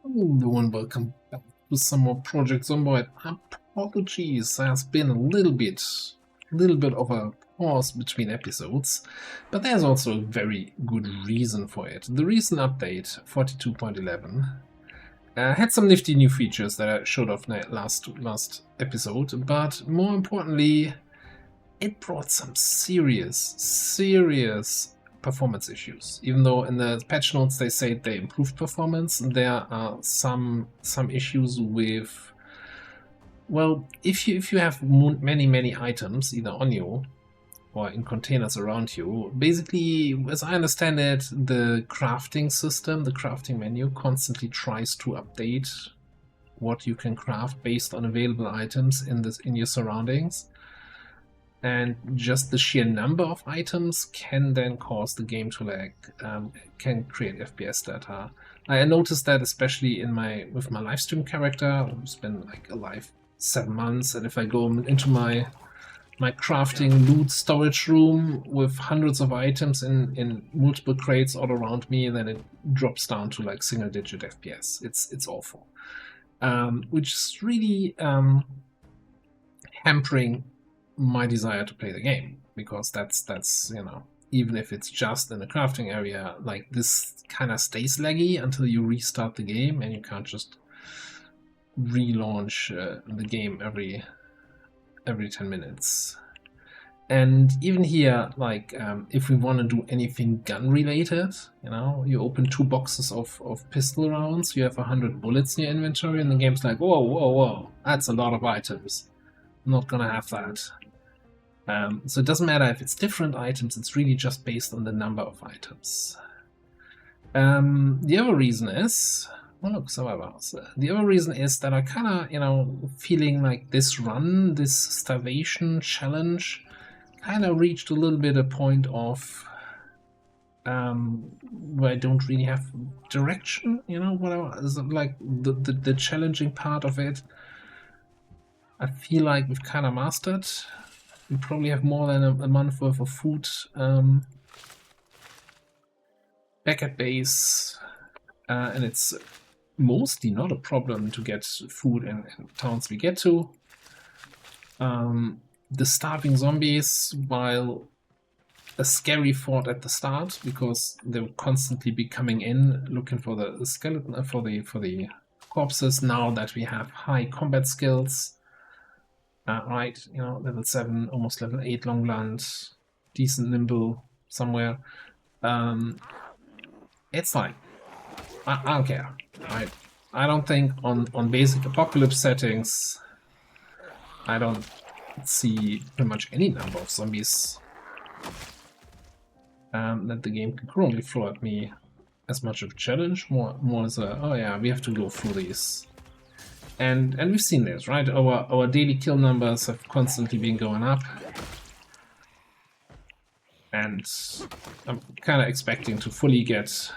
Hello and welcome back to some more Project Zomboid. Apologies, there's been a little bit of a pause between episodes, but there's also a very good reason for it. The recent update, 42.11, had some nifty new features that I showed off last episode, but more importantly, it brought some serious performance issues. Even though in the patch notes they say they improved performance, there are some issues with, well, if you have many items either on you or in containers around you, basically, as I understand it, the crafting system, the crafting menu, constantly tries to update what you can craft based on available items in your surroundings. And just the sheer number of items can then cause the game to lag, can create FPS data. I noticed that especially with my live stream character, who's been like alive 7 months, and if I go into my crafting loot storage room with hundreds of items in multiple crates all around me, then it drops down to like single-digit FPS. It's awful, which is really hampering my desire to play the game, because that's you know, even if it's just in the crafting area, like this kind of stays laggy until you restart the game, and you can't just relaunch the game every 10 minutes. And even here, like if we want to do anything gun related, you know, you open 2 boxes of pistol rounds, you have 100 bullets in your inventory, and the game's like, whoa, that's a lot of items. I'm not gonna have that. So it doesn't matter if it's different items, it's really just based on the number of items. The other reason is, oh look, survivor house. The other reason is that I kind of, you know, feeling like this run, this starvation challenge, kind of reached a little bit a point of where I don't really have direction, you know, whatever. Like the challenging part of it, I feel like we've kind of mastered. We probably have more than a month worth of food back at base, and it's mostly not a problem to get food in towns we get to. The starving zombies, while a scary thought at the start, because they would constantly be coming in looking for the skeleton, for the corpses. Now that we have high combat skills, right, you know, level 7, almost level 8 long land, decent nimble somewhere. It's like, I don't care. I don't think on basic apocalypse settings, I don't see pretty much any number of zombies that the game can currently throw at me as much of a challenge. More as a, oh yeah, we have to go through these. And we've seen this, right? Our daily kill numbers have constantly been going up. And I'm kind of expecting to fully get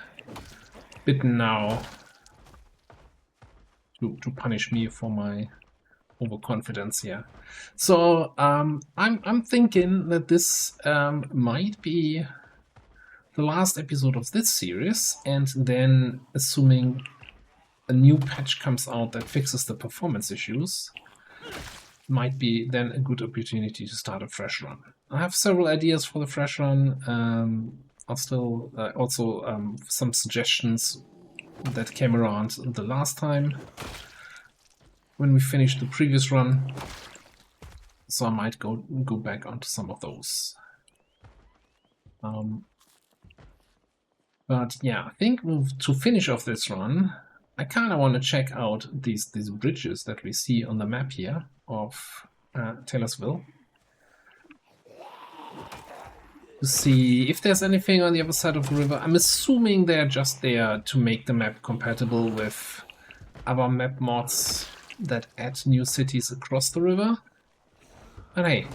bitten now to punish me for my overconfidence here. So I'm thinking that this might be the last episode of this series, and then assuming a new patch comes out that fixes the performance issues, might be then a good opportunity to start a fresh run. I have several ideas for the fresh run. I'll still also some suggestions that came around the last time when we finished the previous run, so I might go back onto some of those. But yeah, I think to finish off this run, I kind of want to check out these bridges that we see on the map here of Taylorsville, to see if there's anything on the other side of the river. I'm assuming they're just there to make the map compatible with other map mods that add new cities across the river. But hey,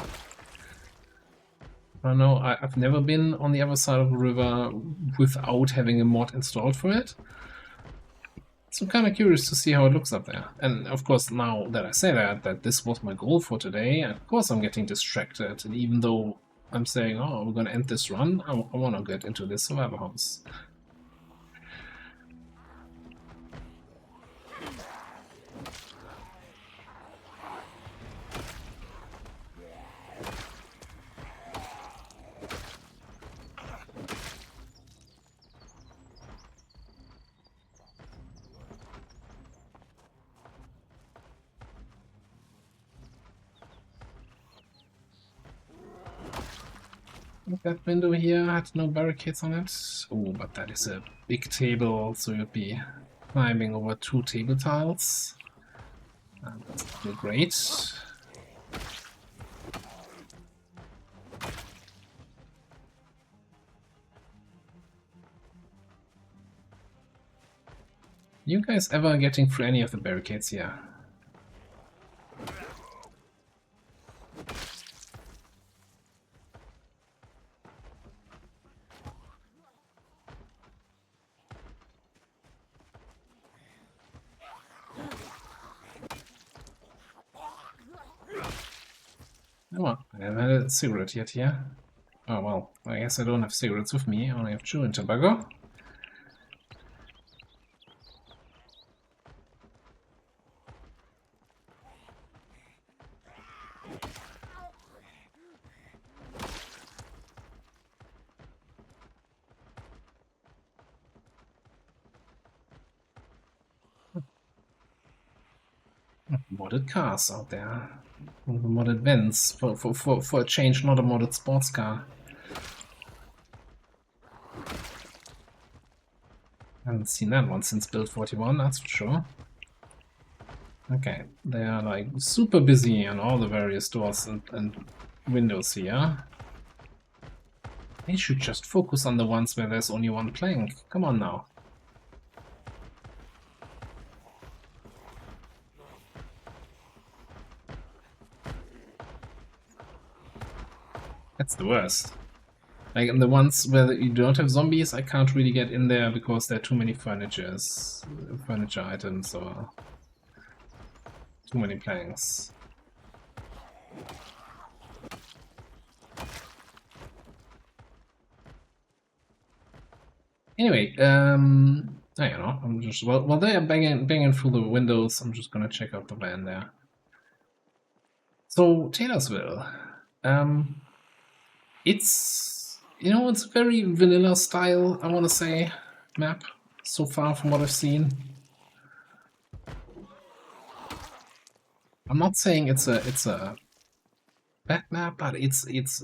I don't know, I've never been on the other side of the river without having a mod installed for it. So I'm kind of curious to see how it looks up there. And of course, now that I say that this was my goal for today, of course I'm getting distracted. And even though I'm saying, oh, we're going to end this run, I want to get into this survivor house. That window here had no barricades on it. Oh, but that is a big table, so you'd be climbing over 2 table tiles. That's still great. You guys ever getting through any of the barricades here? Oh, I haven't had a cigarette yet here. Oh well, I guess I don't have cigarettes with me, I only have chewing tobacco. Modded cars out there. Modded vents. For a change, not a modded sports car. Haven't seen that one since build 41, that's for sure. Okay, they are like super busy on all the various doors and windows here. They should just focus on the ones where there's only one plank. Come on now. That's the worst. Like in the ones where you don't have zombies, I can't really get in there because there are too many furniture items or too many planks. Anyway, I don't know. I'm just while they are banging through the windows, I'm just gonna check out the van there. So Taylorsville, it's it's a very vanilla style, I want to say, map so far from what I've seen. I'm not saying it's a bad map, but it's it's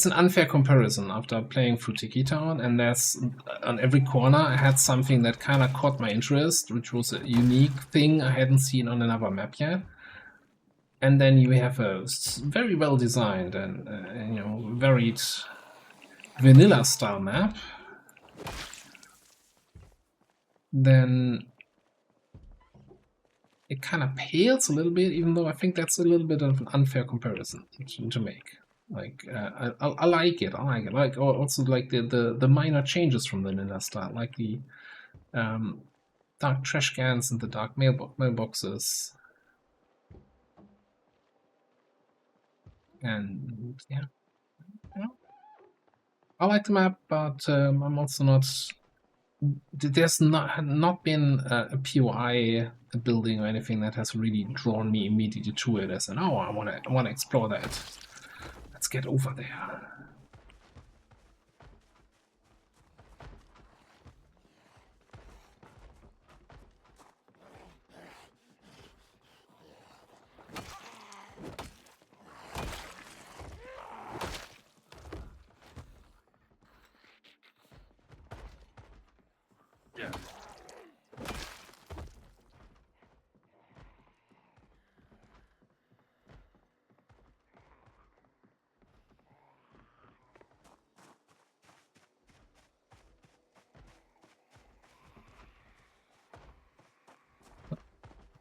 an unfair comparison after playing through Tiki Town, and there's on every corner I had something that kind of caught my interest, which was a unique thing I hadn't seen on another map yet. And then you have a very well designed and varied vanilla style map. Then it kind of pales a little bit, even though I think that's a little bit of an unfair comparison to make. Like I like it. I like it. Like also like the minor changes from the vanilla style, like the dark trash cans and the dark mailboxes. And yeah, I like the map, but I'm also not. There's not been a POI building or anything that has really drawn me immediately to it as an I wanna explore that. Let's get over there.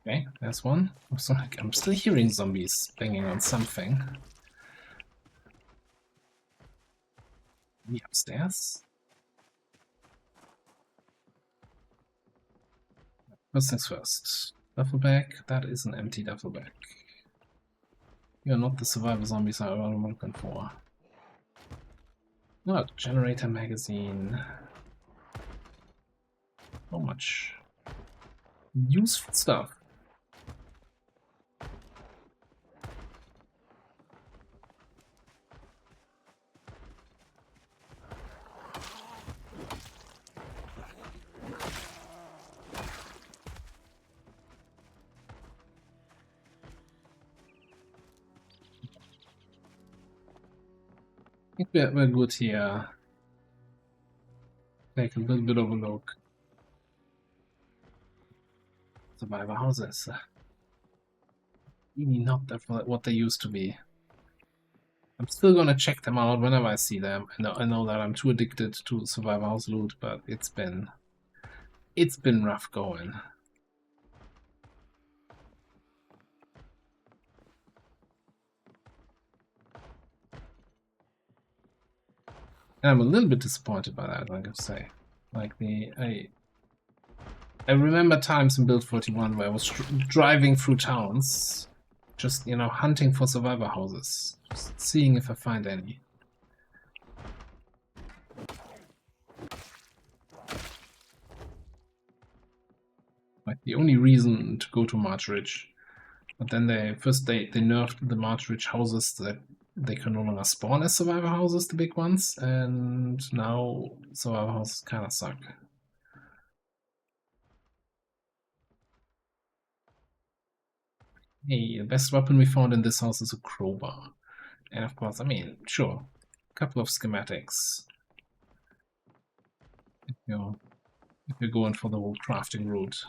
Okay, there's one. So, like, I'm still hearing zombies banging on something. Maybe upstairs? First things first. Duffel bag. That is an empty duffel bag. You're not the survivor zombies I'm looking for. Oh, generator magazine. So much useful stuff. think we're good here. Take a little bit of a look. Survivor houses. Really not that what they used to be. I'm still gonna check them out whenever I see them. I know that I'm too addicted to survivor house loot, but it's been rough going. And I'm a little bit disappointed by that, I gotta say. Like I remember times in Build 41 where I was driving through towns, just, you know, hunting for survivor houses, just seeing if I find any. Like the only reason to go to March Ridge. But then they nerfed the March Ridge houses that they can no longer spawn as survivor houses, the big ones, and now survivor houses kind of suck. Hey, the best weapon we found in this house is a crowbar. And of course, I mean, sure, a couple of schematics. If you're going for the whole crafting route.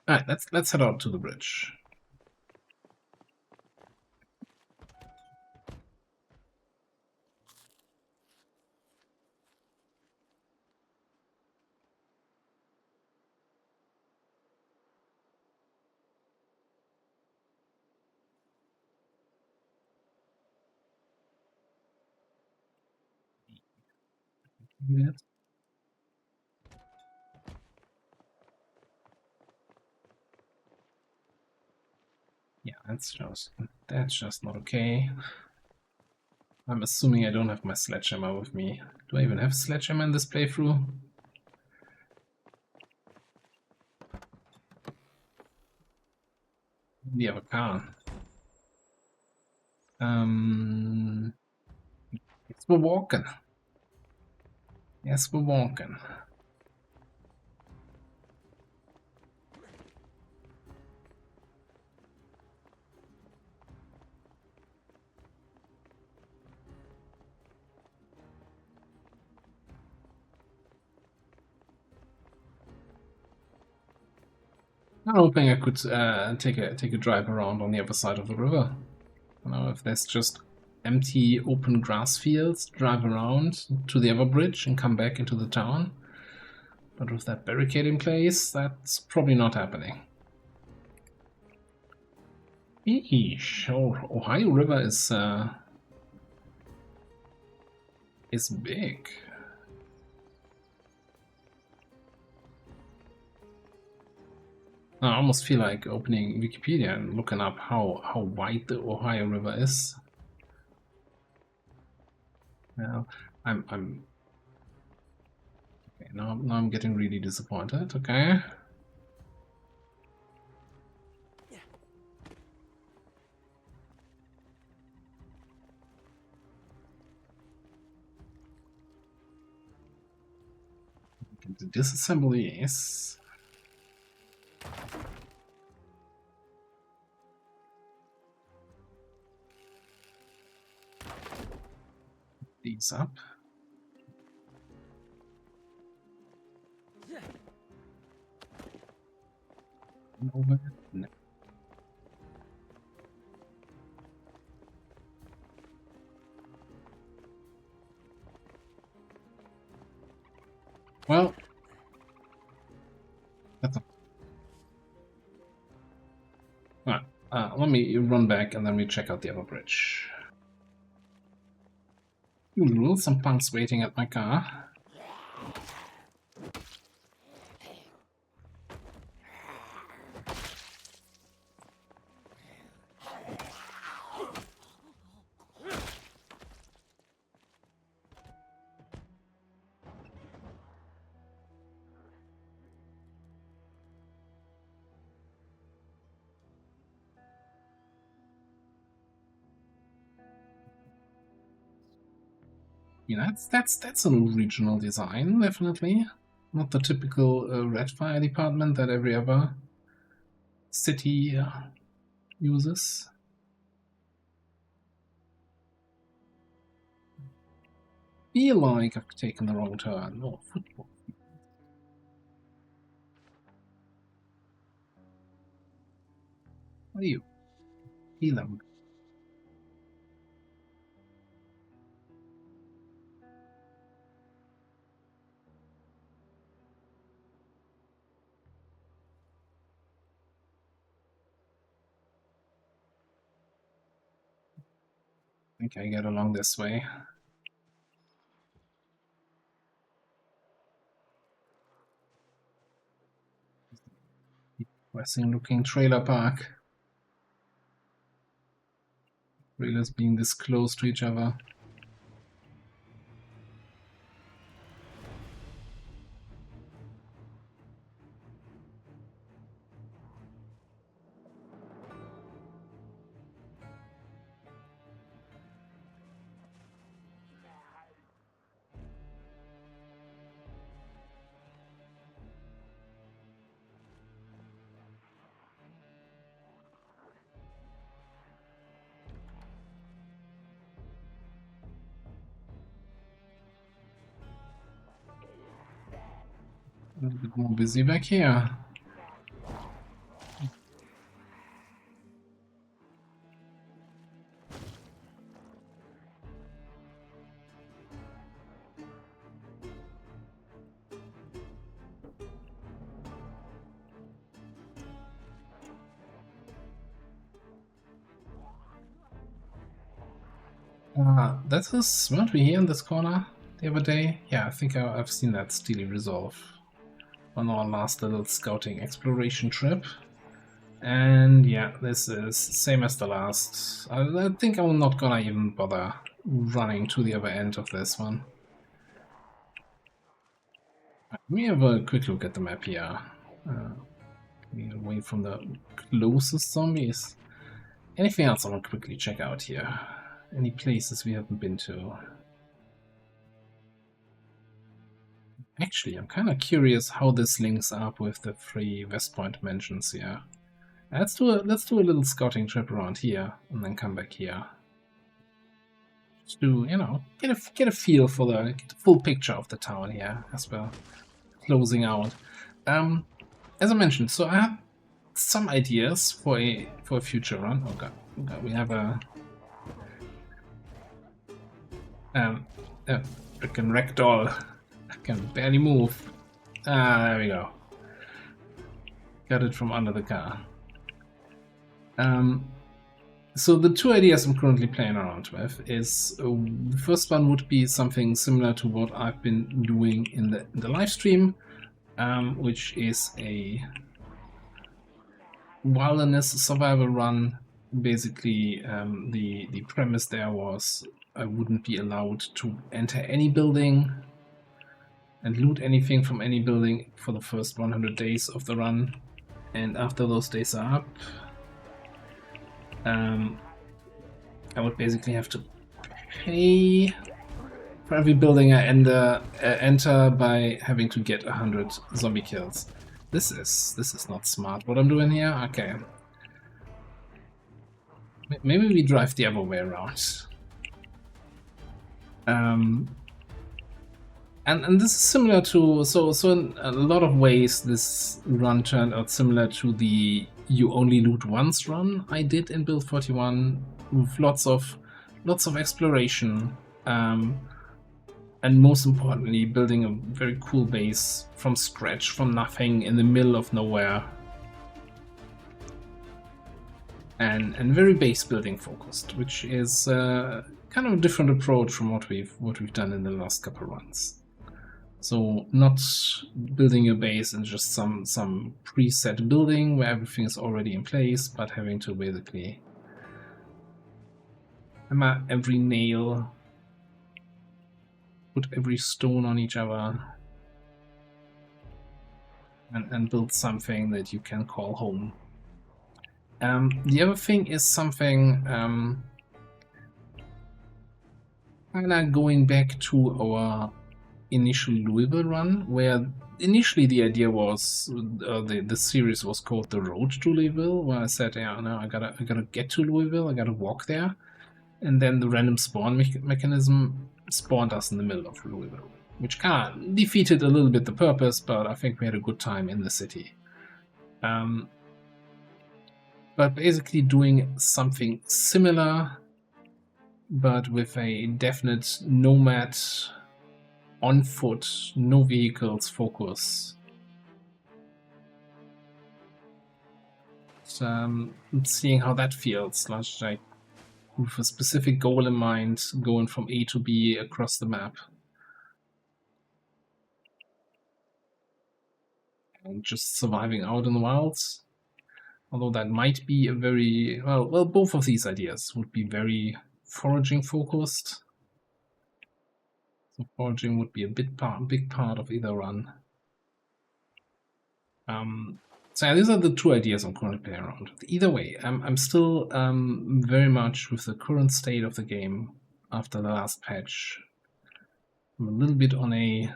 Alright, let's head out to the bridge. Yeah, that's just not okay. I'm assuming I don't have my sledgehammer with me. Do I even have a sledgehammer in this playthrough? Maybe I have a car. Yes, we're walking. Yes, we're walking. I'm hoping I could take a drive around on the other side of the river. You know, if there's just empty open grass fields, drive around to the other bridge and come back into the town. But with that barricade in place, that's probably not happening. Eesh, Ohio River is big. I almost feel like opening Wikipedia and looking up how wide the Ohio River is. Now I'm okay. Now I'm getting really disappointed. Okay. The disassembly is these up. Over. No. Well, that's a... Alright, let me run back and then we check out the other bridge. Usual, some punks waiting at my car. Yeah, that's an original design, definitely. Not the typical red fire department that every other city uses. feel like I've taken the wrong turn. No, football. What are you? Heal them. I think I get along this way. Depressing looking trailer park. Trailers being this close to each other. A little bit more busy back here. That is, weren't we here in this corner the other day? Yeah, I think I've seen that Steely Resolve on our last little scouting exploration trip. And yeah, this is same as the last. I think I'm not gonna even bother running to the other end of this one. Let me have a quick look at the map here. Away from the closest zombies. Anything else I want to quickly check out here? Any places we haven't been to? Actually, I'm kind of curious how this links up with the 3 West Point mansions here. Let's do a little scouting trip around here and then come back here. Just to, you know, get a feel for get a full picture of the town here as we're closing out. As I mentioned, so I have some ideas for a future run. Oh god, we have a freaking ragdoll. I can barely move. Ah, there we go. Got it from under the car. So the 2 ideas I'm currently playing around with is the first one would be something similar to what I've been doing in the live stream, which is a wilderness survival run. Basically, the premise there was I wouldn't be allowed to enter any building and loot anything from any building for the first 100 days of the run, and after those days are up, I would basically have to pay for every building I enter by having to get 100 zombie kills. This is not smart what I'm doing here. Okay, maybe we drive the other way around. And this is similar to so in a lot of ways this run turned out similar to the you only loot once run I did in build 41, with lots of exploration, and most importantly building a very cool base from scratch, from nothing, in the middle of nowhere, and very base building focused, which is kind of a different approach from what we've done in the last couple runs. So not building a base in just some preset building where everything is already in place, but having to basically hammer every nail, put every stone on each other, and build something that you can call home. The other thing is something kind of going back to our initial Louisville run, where initially the idea was the series was called The Road to Louisville, where I said, yeah, no, I gotta get to Louisville, I gotta walk there, and then the random spawn mechanism spawned us in the middle of Louisville, which kind of defeated a little bit the purpose, but I think we had a good time in the city. But basically doing something similar, but with a definite nomad, on foot, no vehicles focus. So, seeing how that feels, like with a specific goal in mind, going from A to B across the map. And just surviving out in the wilds. Although that might be a very, well, both of these ideas would be very foraging focused. So foraging would be a big part of either run. So yeah, these are the two ideas I'm currently playing around with. Either way, I'm still very much with the current state of the game after the last patch. I'm a little bit on a,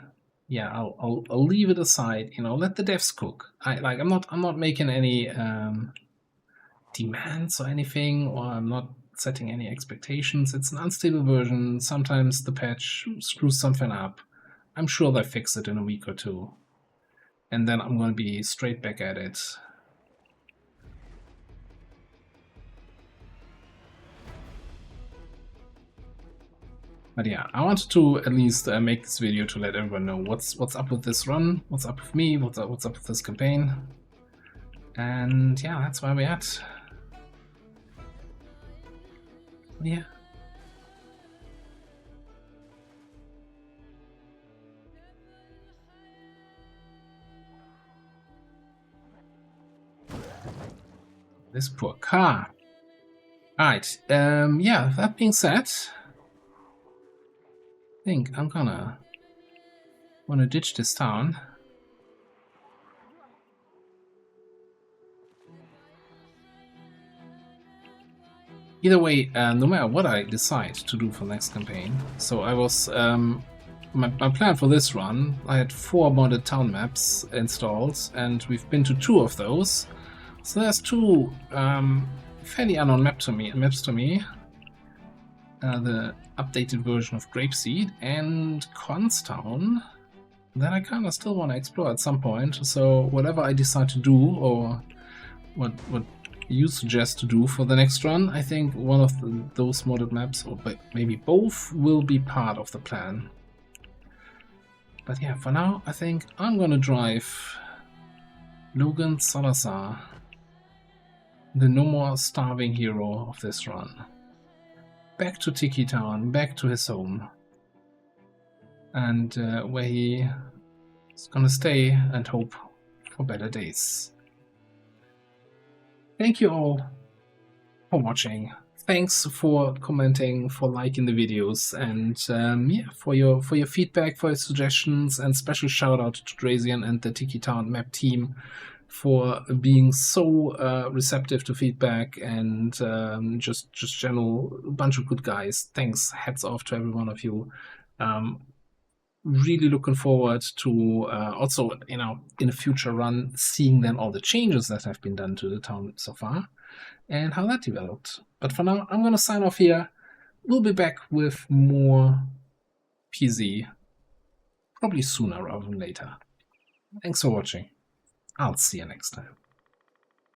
yeah, I'll leave it aside. You know, let the devs cook. I'm not making any demands or anything, or I'm not setting any expectations. It's an unstable version. Sometimes the patch screws something up. I'm sure they'll fix it in a week or two. And then I'm going to be straight back at it. But yeah, I wanted to at least make this video to let everyone know what's up with this run, what's up with me, what's up with this campaign. And yeah, that's where we're at. Yeah. This poor car. Alright, yeah, that being said, I think I'm gonna ditch this town. Either way, no matter what I decide to do for the next campaign, so I was, my plan for this run, I had 4 modded town maps installed, and we've been to 2 of those. So there's 2 fairly unknown maps to me. The updated version of Grapeseed and Constown that I kind of still want to explore at some point. So whatever I decide to do, or what you suggest to do for the next run, I think one of those modded maps, or maybe both, will be part of the plan. But yeah, for now, I think I'm gonna drive Logan Salazar, the no more starving hero of this run, back to Tiki Town, back to his home, and where he is gonna stay and hope for better days. Thank you all for watching. Thanks for commenting, for liking the videos, and yeah, for your feedback, for your suggestions, and special shout out to Drazian and the Tiki Town map team for being so receptive to feedback, and just general bunch of good guys. Thanks, hats off to every one of you. Really looking forward to also, you know, in a future run, seeing then all the changes that have been done to the town so far and how that developed. But for now, I'm going to sign off here. We'll be back with more PZ, probably sooner rather than later. Thanks for watching. I'll see you next time.